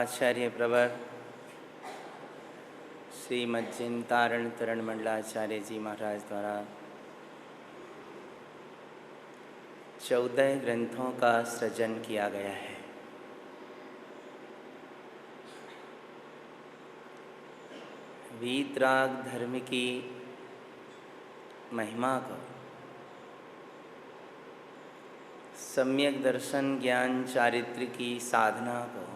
आचार्य प्रवर श्रीमज्जिंतारण तरण मंडलाचार्य जी महाराज द्वारा 14 ग्रंथों का सृजन किया गया है। वीतराग धर्म की महिमा को, सम्यक दर्शन ज्ञान चारित्र की साधना को,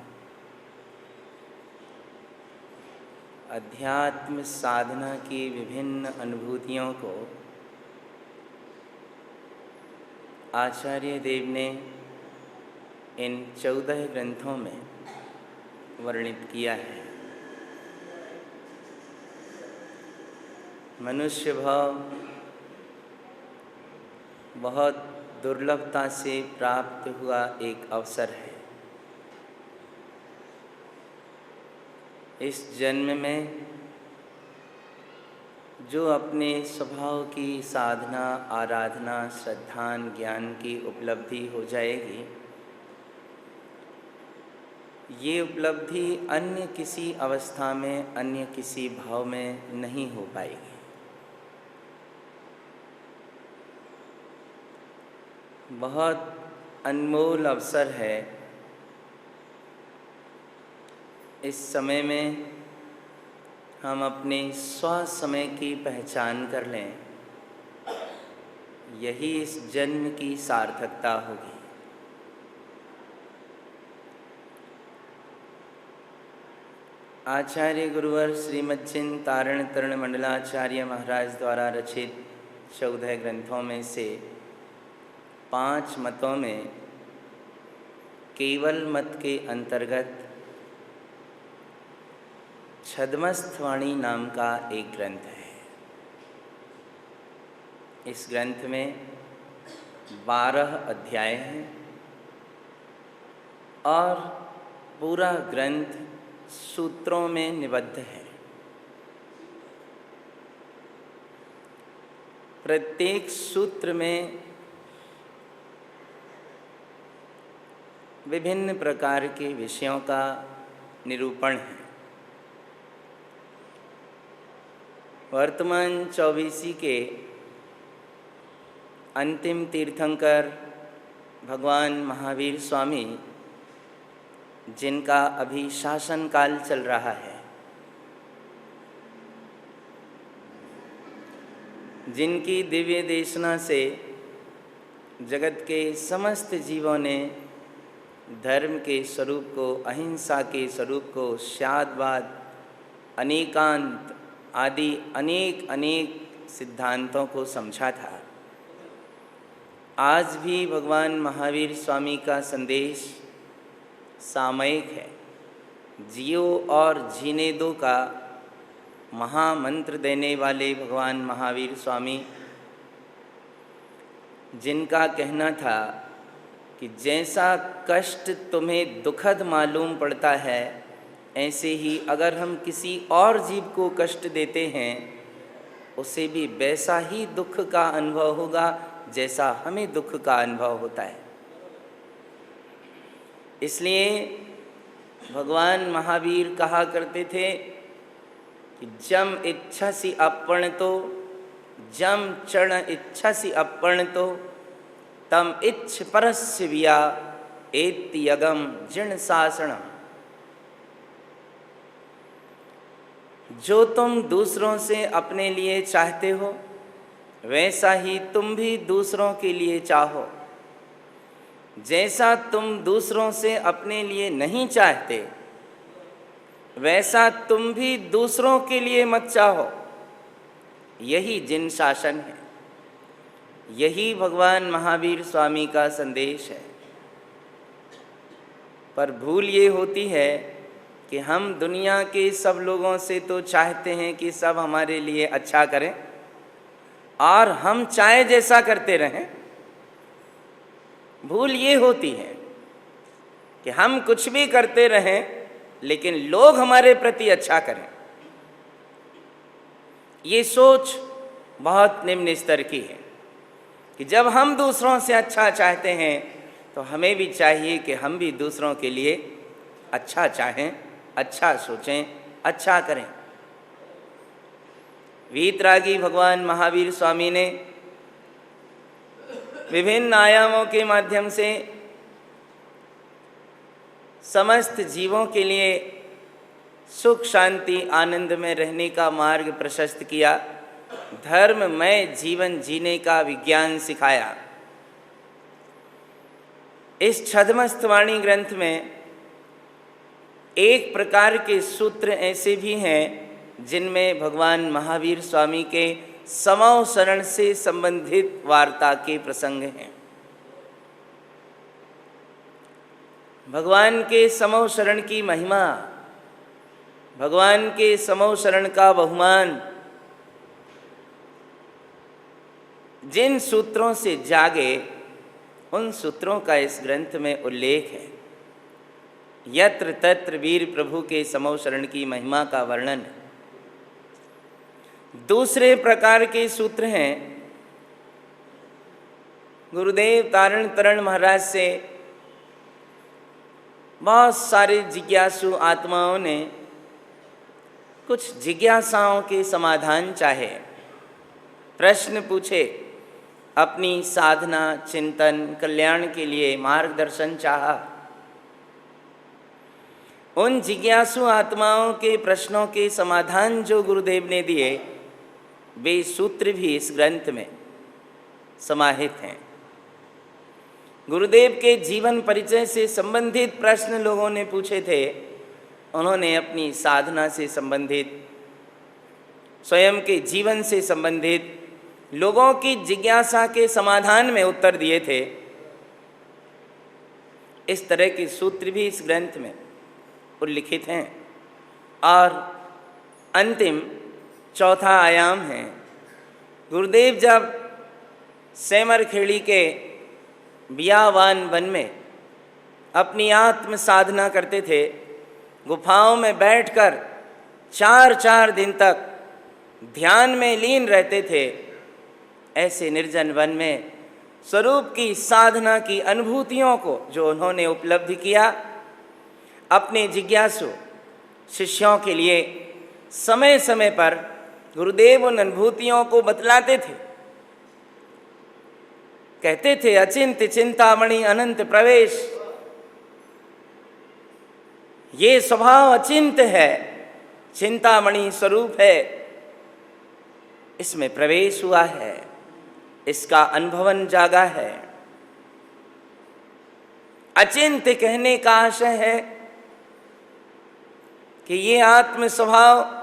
अध्यात्म साधना की विभिन्न अनुभूतियों को आचार्य देव ने इन 14 ग्रंथों में वर्णित किया है। मनुष्य भाव बहुत दुर्लभता से प्राप्त हुआ एक अवसर है। इस जन्म में जो अपने स्वभाव की साधना, आराधना, श्रद्धान, ज्ञान की उपलब्धि हो जाएगी, ये उपलब्धि अन्य किसी अवस्था में, अन्य किसी भाव में नहीं हो पाएगी। बहुत अनमोल अवसर है। इस समय में हम अपने स्व समय की पहचान कर लें, यही इस जन्म की सार्थकता होगी। आचार्य गुरुवर श्रीमज्जिंतारण तरण मंडलाचार्य महाराज द्वारा रचित 14 ग्रंथों में से 5 मतों में केवल मत के अंतर्गत छद्मस्थवाणी नाम का एक ग्रंथ है। इस ग्रंथ में 12 अध्याय हैं और पूरा ग्रंथ सूत्रों में निबद्ध है। प्रत्येक सूत्र में विभिन्न प्रकार के विषयों का निरूपण है। वर्तमान 24वीं के अंतिम तीर्थंकर भगवान महावीर स्वामी, जिनका अभी शासन काल चल रहा है, जिनकी दिव्य देशना से जगत के समस्त जीवों ने धर्म के स्वरूप को, अहिंसा के स्वरूप को, शादवाद, अनेकांत आदि अनेक सिद्धांतों को समझा था। आज भी भगवान महावीर स्वामी का संदेश सामयिक है। जियो और जीने दो का महामंत्र देने वाले भगवान महावीर स्वामी, जिनका कहना था कि जैसा कष्ट तुम्हें दुखद मालूम पड़ता है, ऐसे ही अगर हम किसी और जीव को कष्ट देते हैं, उसे भी वैसा ही दुख का अनुभव होगा जैसा हमें दुख का अनुभव होता है। इसलिए भगवान महावीर कहा करते थे कि जम इच्छसि अपणतो, जम चढ़ इच्छसि अपणतो, तम इच्छ परस्य विया एत्यगम जीर्ण शासनम। जो तुम दूसरों से अपने लिए चाहते हो, वैसा ही तुम भी दूसरों के लिए चाहो। जैसा तुम दूसरों से अपने लिए नहीं चाहते, वैसा तुम भी दूसरों के लिए मत चाहो। यही जिन शासन है, यही भगवान महावीर स्वामी का संदेश है। पर भूल ये होती है कि हम दुनिया के सब लोगों से तो चाहते हैं कि सब हमारे लिए अच्छा करें और हम चाहे जैसा करते रहें। भूल ये होती है कि हम कुछ भी करते रहें, लेकिन लोग हमारे प्रति अच्छा करें। ये सोच बहुत निम्न स्तर की है कि जब हम दूसरों से अच्छा चाहते हैं, तो हमें भी चाहिए कि हम भी दूसरों के लिए अच्छा चाहें, अच्छा सोचें, अच्छा करें। वीतरागी भगवान महावीर स्वामी ने विभिन्न आयामों के माध्यम से समस्त जीवों के लिए सुख शांति आनंद में रहने का मार्ग प्रशस्त किया, धर्ममय जीवन जीने का विज्ञान सिखाया। इस छद्मस्तवाणी ग्रंथ में एक प्रकार के सूत्र ऐसे भी हैं जिनमें भगवान महावीर स्वामी के समौ शरण से संबंधित वार्ता के प्रसंग हैं। भगवान के समौ शरण की महिमा, भगवान के समौ शरण का बहुमान जिन सूत्रों से जागे, उन सूत्रों का इस ग्रंथ में उल्लेख है। यत्र तत्र वीर प्रभु के समौ शरण की महिमा का वर्णन है। दूसरे प्रकार के सूत्र हैं गुरुदेव तारण तरण महाराज से बहुत सारे जिज्ञासु आत्माओं ने कुछ जिज्ञासाओं के समाधान चाहे, प्रश्न पूछे, अपनी साधना चिंतन कल्याण के लिए मार्गदर्शन चाहा। उन जिज्ञासु आत्माओं के प्रश्नों के समाधान जो गुरुदेव ने दिए, वे सूत्र भी इस ग्रंथ में समाहित हैं। गुरुदेव के जीवन परिचय से संबंधित प्रश्न लोगों ने पूछे थे, उन्होंने अपनी साधना से संबंधित, स्वयं के जीवन से संबंधित लोगों की जिज्ञासा के समाधान में उत्तर दिए थे। इस तरह के सूत्र भी इस ग्रंथ में उल्लिखित हैं। और अंतिम चौथा आयाम है, गुरुदेव जब सेमरखेड़ी के बियावान वन में अपनी आत्म साधना करते थे, गुफाओं में बैठकर 4-4 दिन तक ध्यान में लीन रहते थे, ऐसे निर्जन वन में स्वरूप की साधना की अनुभूतियों को जो उन्होंने उपलब्धि किया, अपने जिज्ञासु शिष्यों के लिए समय समय पर गुरुदेव उन अनुभूतियों को बतलाते थे। कहते थे, अचिंत्य चिंतामणि अनंत प्रवेश, ये स्वभाव अचिंत्य है, चिंतामणि स्वरूप है, इसमें प्रवेश हुआ है, इसका अनुभवन जागा है। अचिंत्य कहने का आशय है कि ये आत्म स्वभाव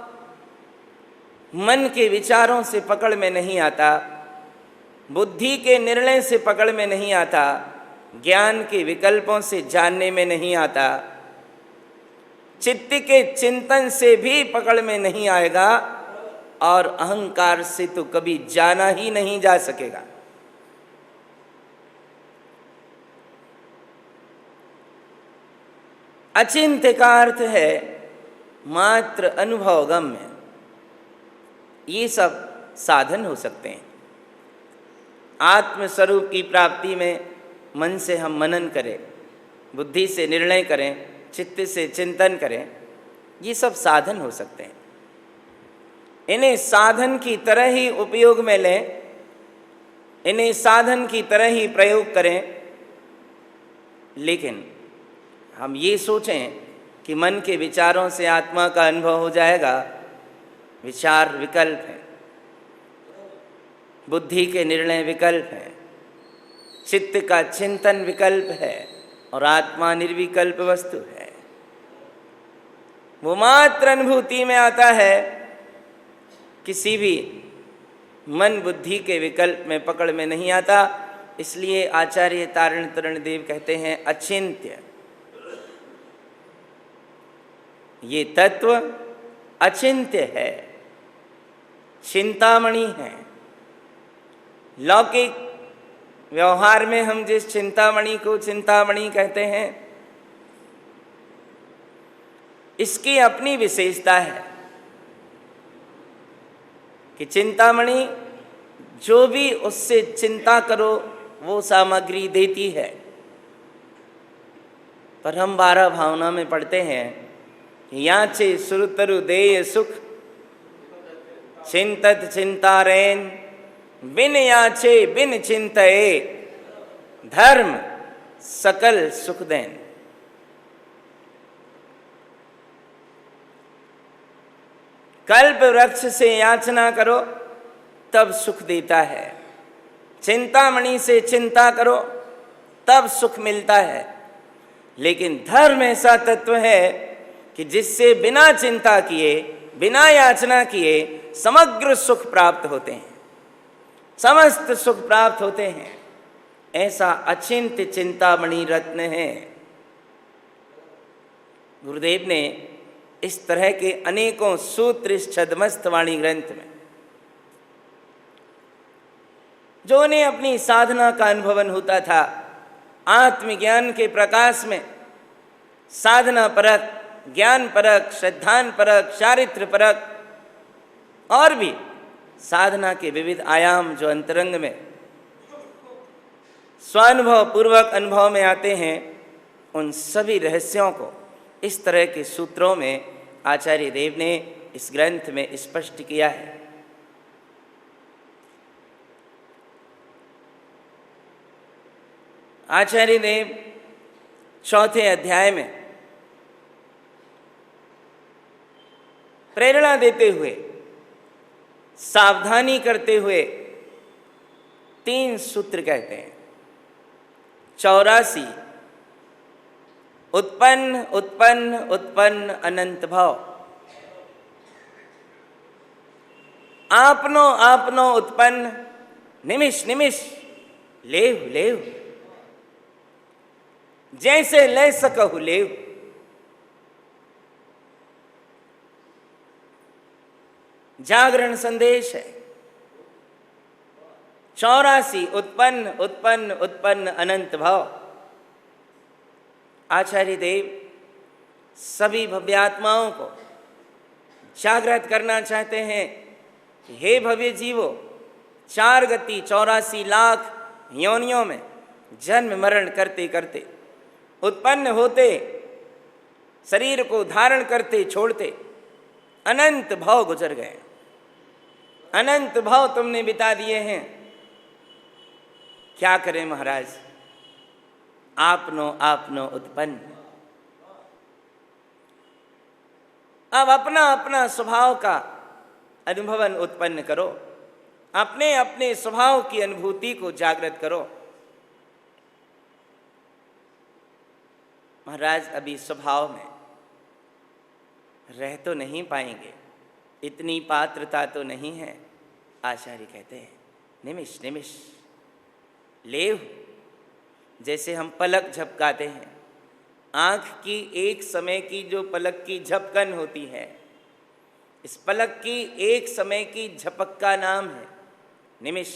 मन के विचारों से पकड़ में नहीं आता, बुद्धि के निर्णय से पकड़ में नहीं आता, ज्ञान के विकल्पों से जानने में नहीं आता, चित्त के चिंतन से भी पकड़ में नहीं आएगा, और अहंकार से तो कभी जाना ही नहीं जा सकेगा। अचिंत्य का अर्थ है मात्र अनुभवगम्य। ये सब साधन हो सकते हैं। आत्मस्वरूप की प्राप्ति में मन से हम मनन करें, बुद्धि से निर्णय करें, चित्त से चिंतन करें, ये सब साधन हो सकते हैं। इन्हें साधन की तरह ही उपयोग में लें, इन्हें साधन की तरह ही प्रयोग करें, लेकिन हम ये सोचें कि मन के विचारों से आत्मा का अनुभव हो जाएगा। विचार विकल्प हैं, बुद्धि के निर्णय विकल्प हैं, चित्त का चिंतन विकल्प है, और आत्मा निर्विकल्प वस्तु है। वो मात्र अनुभूति में आता है, किसी भी मन बुद्धि के विकल्प में पकड़ में नहीं आता। इसलिए आचार्य तारण तरण देव कहते हैं, अचिंत्य, ये तत्व अचिंत्य है, चिंतामणि है। लौकिक व्यवहार में हम जिस चिंतामणि को चिंतामणि कहते हैं, इसकी अपनी विशेषता है कि चिंतामणि जो भी उससे चिंता करो वो सामग्री देती है। पर हम 12 भावना में पढ़ते हैं कि याचे सुरतरु देय सुख चिंतत चिंतारेन बिन याचे बिन चिंतये धर्म सकल सुख देन। कल्प वृक्ष से याचना करो तब सुख देता है, चिंतामणि से चिंता करो तब सुख मिलता है। लेकिन धर्म ऐसा तत्व है कि जिससे बिना चिंता किए बिना याचना किए समग्र सुख प्राप्त होते हैं, समस्त सुख प्राप्त होते हैं। ऐसा अचिंत्य चिंतामणि रत्न है। गुरुदेव ने इस तरह के अनेकों सूत्र इस छद्मस्त वाणी ग्रंथ में, जो उन्हें अपनी साधना का अनुभवन होता था, आत्मज्ञान के प्रकाश में साधना परक, ज्ञान परक, श्रद्धान परक, चारित्र परक और भी साधना के विविध आयाम जो अंतरंग में स्वानुभव पूर्वक अनुभव में आते हैं, उन सभी रहस्यों को इस तरह के सूत्रों में आचार्य देव ने इस ग्रंथ में स्पष्ट किया है। आचार्य देव 4थे अध्याय में प्रेरणा देते हुए, सावधानी करते हुए 3 सूत्र कहते हैं। 84 उत्पन्न उत्पन्न उत्पन्न अनंत भाव। आपनो आपनो उत्पन्न निमिष निमिष लेव लेव, जैसे ले सकहु लेव। जागरण संदेश है। 84 उत्पन्न उत्पन्न उत्पन्न अनंत भाव। आचार्य देव सभी भव्यात्माओं को जागृत करना चाहते हैं कि हे भव्य जीवो, 4 गति 84 लाख योनियों में जन्म मरण करते करते, उत्पन्न होते, शरीर को धारण करते छोड़ते अनंत भाव गुजर गए। अनंत भाव तुमने बिता दिए हैं। क्या करें महाराज, आपनो आपनो उत्पन्न। अब अपना अपना स्वभाव का अनुभवन उत्पन्न करो, अपने अपने स्वभाव की अनुभूति को जागृत करो। महाराज अभी स्वभाव में रह तो नहीं पाएंगे, इतनी पात्रता तो नहीं है। आचार्य कहते हैं निमिष निमिष लेव। जैसे हम पलक झपकाते हैं, आँख की एक समय की जो पलक की झपकन होती है, इस पलक की एक समय की झपक का नाम है निमिष।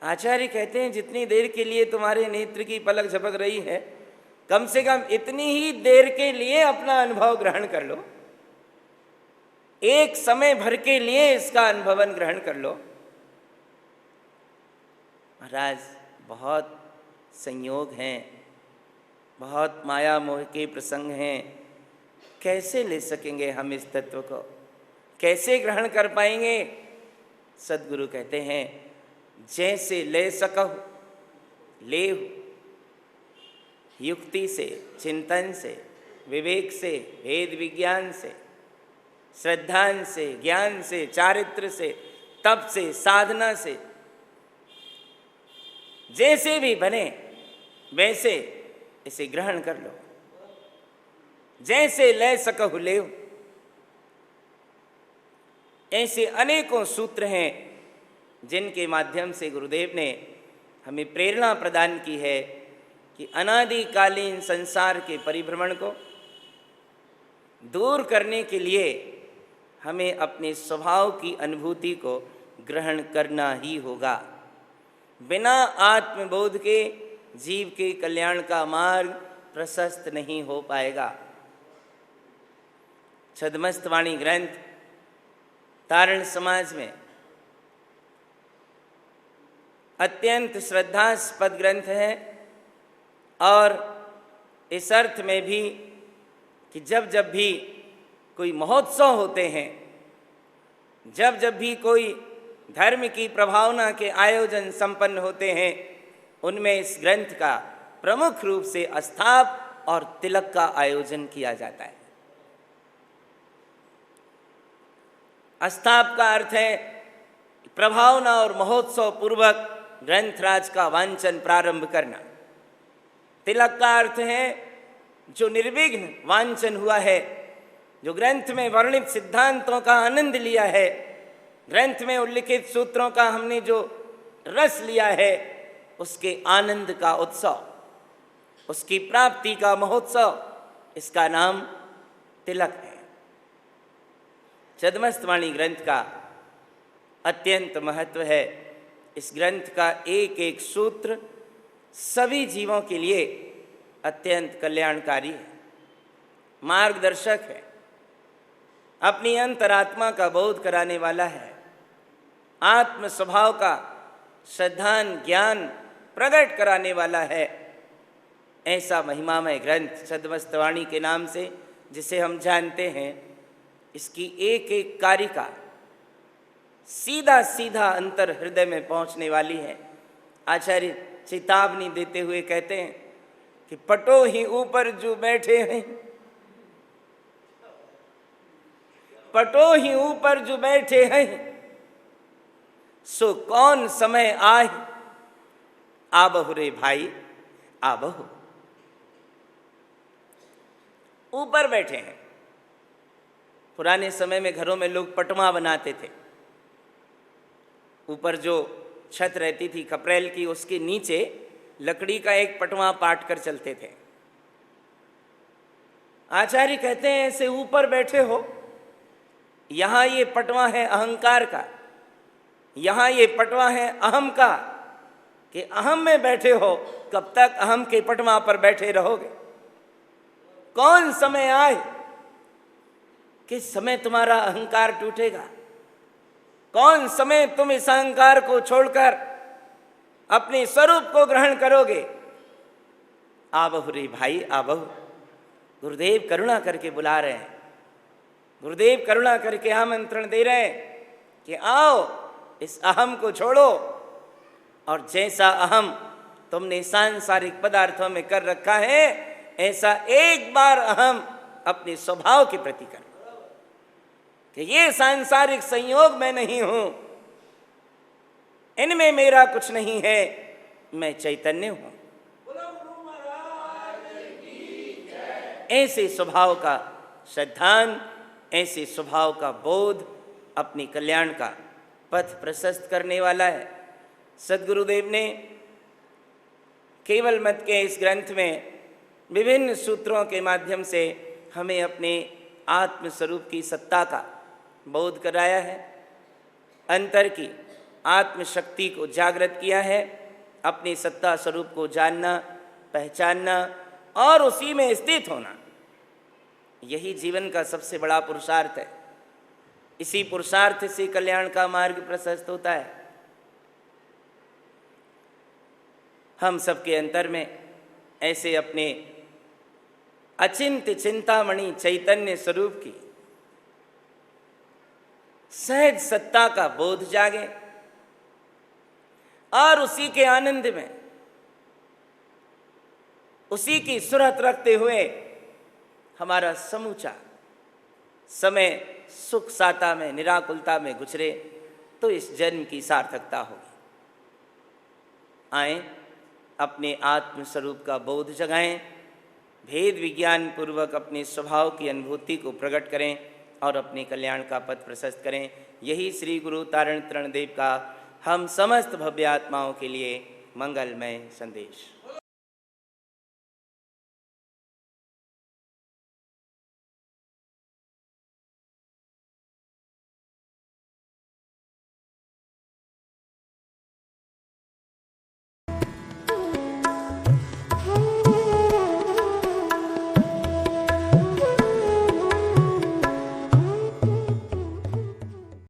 आचार्य कहते हैं जितनी देर के लिए तुम्हारे नेत्र की पलक झपक रही है, कम से कम इतनी ही देर के लिए अपना अनुभव ग्रहण कर लो, एक समय भर के लिए इसका अनुभवन ग्रहण कर लो। महाराज बहुत संयोग हैं, बहुत माया मोह के प्रसंग हैं, कैसे ले सकेंगे हम इस तत्व को, कैसे ग्रहण कर पाएंगे? सद्गुरु कहते हैं जैसे ले सकहु लेव। युक्ति से, चिंतन से, विवेक से, वेद विज्ञान से, श्रद्धान से, ज्ञान से, चारित्र से, तप से, साधना से, जैसे भी बने वैसे इसे ग्रहण कर लो। जैसे ले सकहु लेव। ऐसे अनेकों सूत्र हैं जिनके माध्यम से गुरुदेव ने हमें प्रेरणा प्रदान की है कि अनादिकालीन संसार के परिभ्रमण को दूर करने के लिए हमें अपने स्वभाव की अनुभूति को ग्रहण करना ही होगा। बिना आत्मबोध के जीव के कल्याण का मार्ग प्रशस्त नहीं हो पाएगा। छद्मस्त वाणी ग्रंथ तारण समाज में अत्यंत श्रद्धास्पद ग्रंथ है। और इस अर्थ में भी कि जब जब भी कोई महोत्सव होते हैं, जब जब भी कोई धर्म की प्रभावना के आयोजन संपन्न होते हैं, उनमें इस ग्रंथ का प्रमुख रूप से अस्थाप और तिलक का आयोजन किया जाता है। अस्थाप का अर्थ है प्रभावना और महोत्सव पूर्वक ग्रंथराज का वांचन प्रारंभ करना। तिलक का अर्थ है जो निर्विघ्न वांचन हुआ है, जो ग्रंथ में वर्णित सिद्धांतों का आनंद लिया है, ग्रंथ में उल्लिखित सूत्रों का हमने जो रस लिया है, उसके आनंद का उत्सव, उसकी प्राप्ति का महोत्सव, इसका नाम तिलक है। छद्मस्तवाणी ग्रंथ का अत्यंत महत्व है। इस ग्रंथ का एक एक सूत्र सभी जीवों के लिए अत्यंत कल्याणकारी है, मार्गदर्शक है, अपनी अंतरात्मा का बोध कराने वाला है, आत्म स्वभाव का श्रद्धान ज्ञान प्रकट कराने वाला है। ऐसा महिमामय ग्रंथ छद्मस्तवाणी के नाम से जिसे हम जानते हैं, इसकी एक एक कारिका सीधा सीधा अंतर हृदय में पहुंचने वाली है। आचार्य चेतावनी देते हुए कहते हैं कि पटो ही ऊपर जो बैठे हैं, पटो ही ऊपर जो बैठे हैं, सो कौन समय आए, आबहु रे भाई आबहु। ऊपर बैठे हैं। पुराने समय में घरों में लोग पटवा बनाते थे। ऊपर जो छत रहती थी खपरेल की, उसके नीचे लकड़ी का एक पटवा पाट कर चलते थे। आचार्य कहते हैं ऐसे ऊपर बैठे हो, यहां ये पटवा है अहंकार का, यहां ये पटवा है अहम का, कि अहम में बैठे हो, कब तक अहम के पटवा पर बैठे रहोगे? कौन समय आए किस समय तुम्हारा अहंकार टूटेगा? कौन समय तुम इस अहंकार को छोड़कर अपने स्वरूप को ग्रहण करोगे? आबहु रे भाई आबहु। गुरुदेव करुणा करके बुला रहे हैं, गुरुदेव करुणा करके आमंत्रण दे रहे हैं कि आओ, इस अहम को छोड़ो और जैसा अहम तुमने सांसारिक पदार्थों में कर रखा है, ऐसा एक बार अहम अपने स्वभाव के प्रति करो कि ये सांसारिक संयोग मैं नहीं हूं, इनमें मेरा कुछ नहीं है, मैं चैतन्य हूं। ऐसे स्वभाव का श्रद्धान, ऐसे स्वभाव का बोध अपनी कल्याण का पथ प्रशस्त करने वाला है। सद्गुरुदेव ने केवल मत के इस ग्रंथ में विभिन्न सूत्रों के माध्यम से हमें अपने आत्म स्वरूप की सत्ता का बोध कराया है, अंतर की आत्मशक्ति को जागृत किया है, अपनी सत्ता स्वरूप को जानना, पहचानना और उसी में स्थित होना, यही जीवन का सबसे बड़ा पुरुषार्थ है। इसी पुरुषार्थ से कल्याण का मार्ग प्रशस्त होता है। हम सबके अंतर में ऐसे अपने अचिंत्य चिंतामणि चैतन्य स्वरूप की सहज सत्ता का बोध जागे और उसी के आनंद में, उसी की सुरत रखते हुए हमारा समूचा समय सुख साता में, निराकुलता में गुजरे, तो इस जन्म की सार्थकता होगी। आए, अपने आत्म स्वरूप का बोध जगाएं, भेद विज्ञान पूर्वक अपने स्वभाव की अनुभूति को प्रकट करें और अपने कल्याण का पथ प्रशस्त करें। यही श्री गुरु तारण तरण देव का हम समस्त भव्य आत्माओं के लिए मंगलमय संदेश।